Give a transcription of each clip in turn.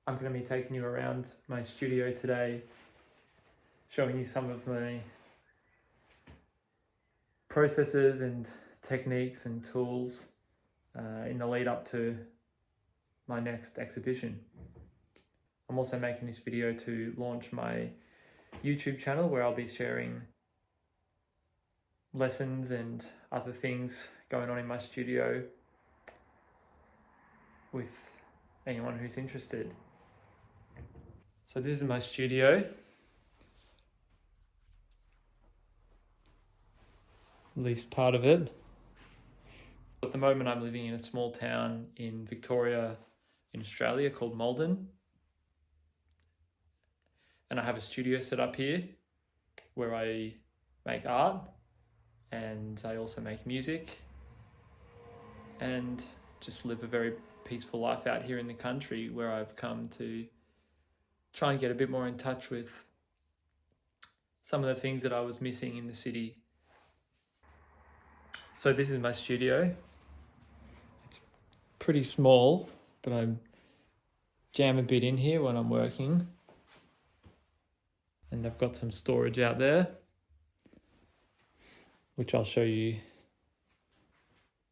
I'm going to be taking you around my studio today, showing you some of my processes and techniques and tools in the lead up to my next exhibition. I'm also making this video to launch my YouTube channel where I'll be sharing lessons and other things going on in my studio with anyone who's interested. So this is my studio. At least part of it. At the moment I'm living in a small town in Victoria in Australia called Maldon. And I have a studio set up here where I make art and I also make music and just live a very peaceful life out here in the country, where I've come to try and get a bit more in touch with some of the things that I was missing in the city. So this is my studio. It's pretty small, but I jam a bit in here when I'm working. And I've got some storage out there, which I'll show you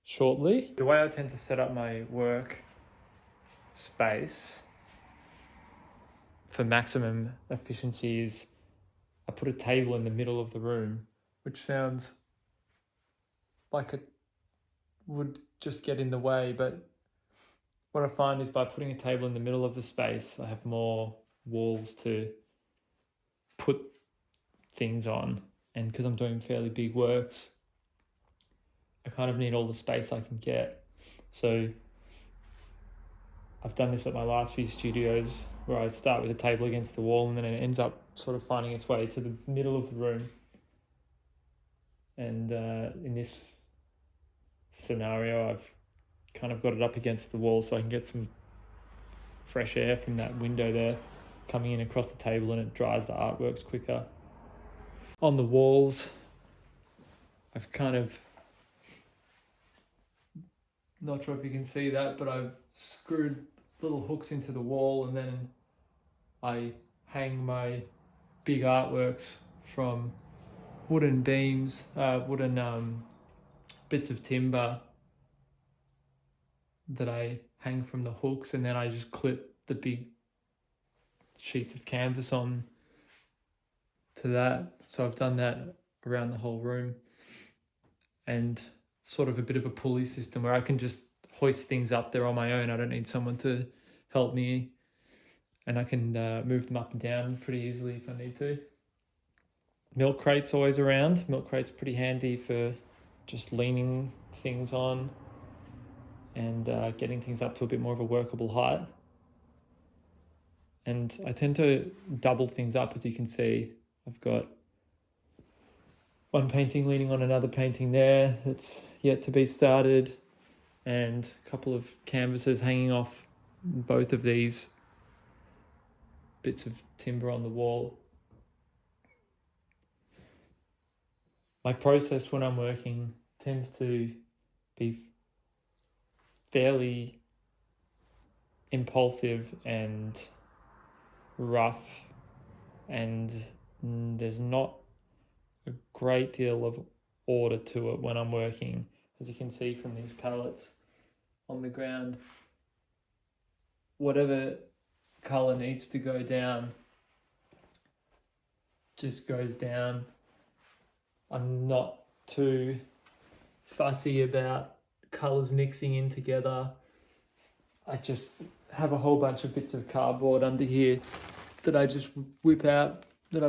shortly. The way I tend to set up my work space for maximum efficiency is I put a table in the middle of the room, which sounds like it would just get in the way, but what I find is by putting a table in the middle of the space, I have more walls to put things on, and because I'm doing fairly big works, I kind of need all the space I can get. So I've done this at my last few studios where I start with a table against the wall and then it ends up sort of finding its way to the middle of the room. And in this scenario, I've kind of got it up against the wall so I can get some fresh air from that window there coming in across the table, and it dries the artworks quicker. On the walls, I've kind of, not sure if you can see that, but I've screwed little hooks into the wall, and then I hang my big artworks from wooden beams, wooden bits of timber that I hang from the hooks, and then I just clip the big sheets of canvas on to that. So I've done that around the whole room, and sort of a bit of a pulley system where I can just hoist things up there on my own. I don't need someone to help me, and I can move them up and down pretty easily if I need to. Milk crate's always around. Milk crate's pretty handy for just leaning things on and getting things up to a bit more of a workable height. And I tend to double things up, as you can see. I've got one painting leaning on another painting there that's yet to be started, and a couple of canvases hanging off both of these bits of timber on the wall. My process when I'm working tends to be fairly impulsive and rough, and there's not a great deal of order to it when I'm working, as you can see from these palettes on the ground. Whatever colour needs to go down just goes down. I'm not too fussy about colours mixing in together. I just have a whole bunch of bits of cardboard under here that I just whip out, that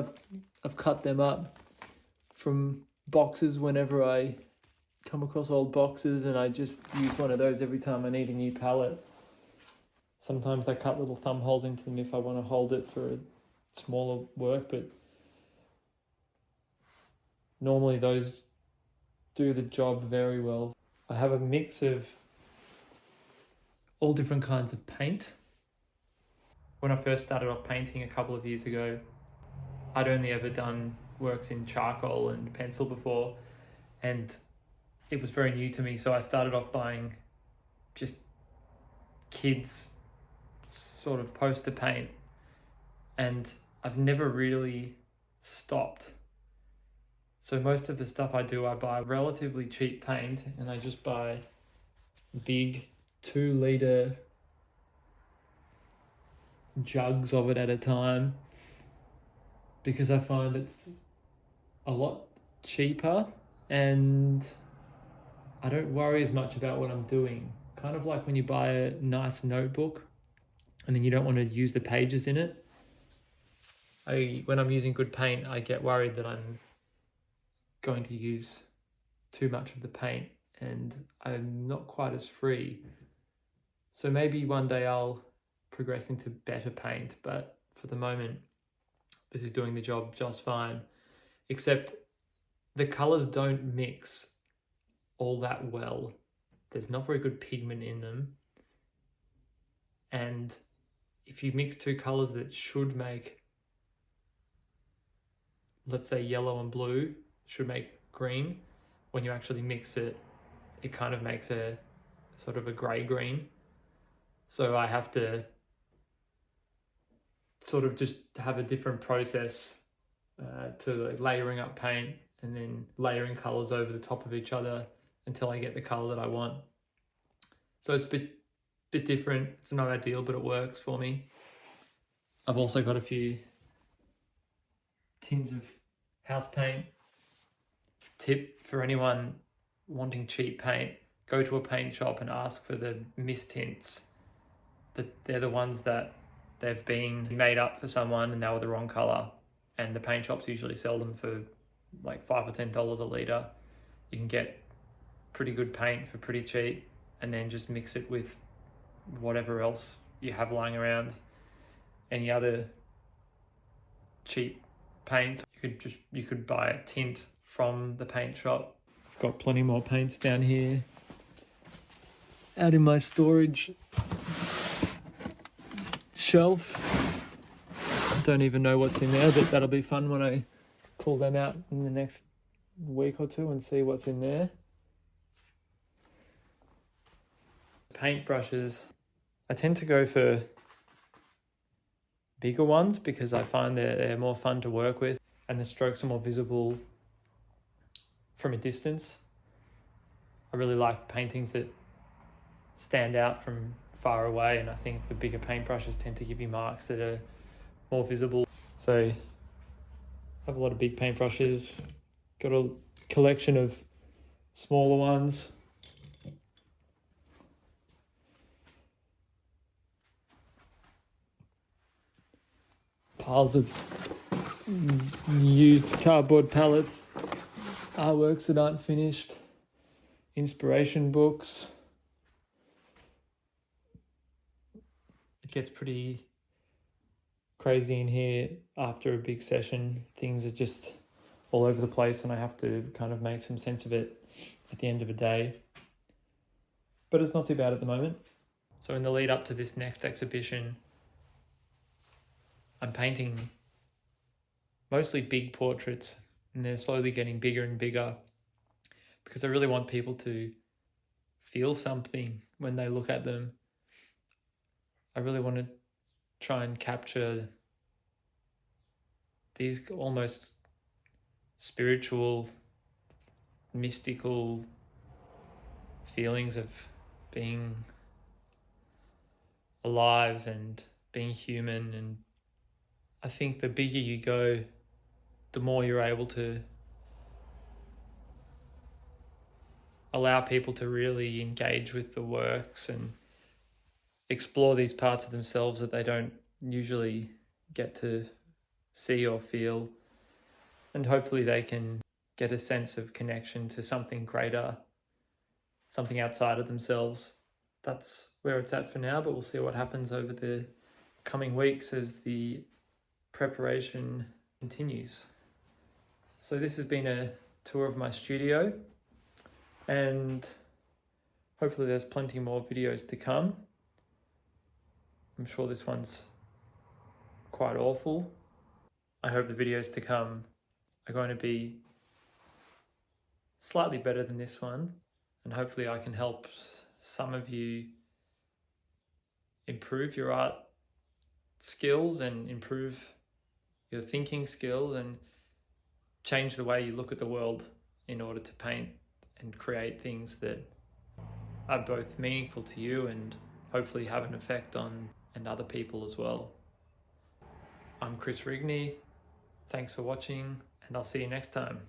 I've cut them up from boxes whenever I come across old boxes, and I just use one of those every time I need a new palette. Sometimes I cut little thumb holes into them if I want to hold it for a smaller work, but normally those do the job very well. I have a mix of all different kinds of paint. When I first started off painting a couple of years ago, I'd only ever done works in charcoal and pencil before, and it was very new to me, so I started off buying just kids sort of poster paint, and I've never really stopped. So most of the stuff I do, I buy relatively cheap paint, and I just buy big 2-liter jugs of it at a time, because I find it's a lot cheaper and I don't worry as much about what I'm doing. Kind of like when you buy a nice notebook and then you don't want to use the pages in it. When I'm using good paint, I get worried that I'm going to use too much of the paint and I'm not quite as free. So maybe one day I'll progress into better paint, but for the moment, this is doing the job just fine, except the colors don't mix all that well. There's not very good pigment in them. And if you mix two colors that should make, let's say yellow and blue, should make green, when you actually mix it, it kind of makes a sort of a gray-green. So I have to sort of just have a different process to layering up paint and then layering colors over the top of each other until I get the color that I want. So it's a bit different. It's not ideal, but it works for me. I've also got a few tins of house paint. Tip for anyone wanting cheap paint, go to a paint shop and ask for the mist tints. They're the ones that they've been made up for someone and they were the wrong color. And the paint shops usually sell them for like $5 or $10 a litre. You can get pretty good paint for pretty cheap and then just mix it with whatever else you have lying around. Any other cheap paints, you could buy a tint from the paint shop. I've got plenty more paints down here out in my storage shelf. Don't even know what's in there, but that'll be fun when I pull them out in the next week or two and see what's in there. Paintbrushes, I tend to go for bigger ones because I find they're more fun to work with and the strokes are more visible from a distance. I really like paintings that stand out from far away, and I think the bigger paintbrushes tend to give you marks that are more visible. So I have a lot of big paintbrushes, got a collection of smaller ones. Piles of used cardboard pallets, artworks that aren't finished, inspiration books. It gets pretty crazy in here after a big session. Things are just all over the place and I have to kind of make some sense of it at the end of a day. But it's not too bad at the moment. So in the lead up to this next exhibition, I'm painting mostly big portraits and they're slowly getting bigger and bigger because I really want people to feel something when they look at them. I really want to try and capture these almost spiritual, mystical feelings of being alive and being human. And I think the bigger you go, the more you're able to allow people to really engage with the works and explore these parts of themselves that they don't usually get to see or feel. And hopefully they can get a sense of connection to something greater, something outside of themselves. That's where it's at for now, but we'll see what happens over the coming weeks as the preparation continues. So this has been a tour of my studio, and hopefully there's plenty more videos to come. I'm sure this one's quite awful. I hope the videos to come are going to be slightly better than this one, and hopefully I can help some of you improve your art skills and improve your thinking skills and change the way you look at the world in order to paint and create things that are both meaningful to you and hopefully have an effect on and other people as well. I'm Chris Rigney. Thanks for watching, and I'll see you next time.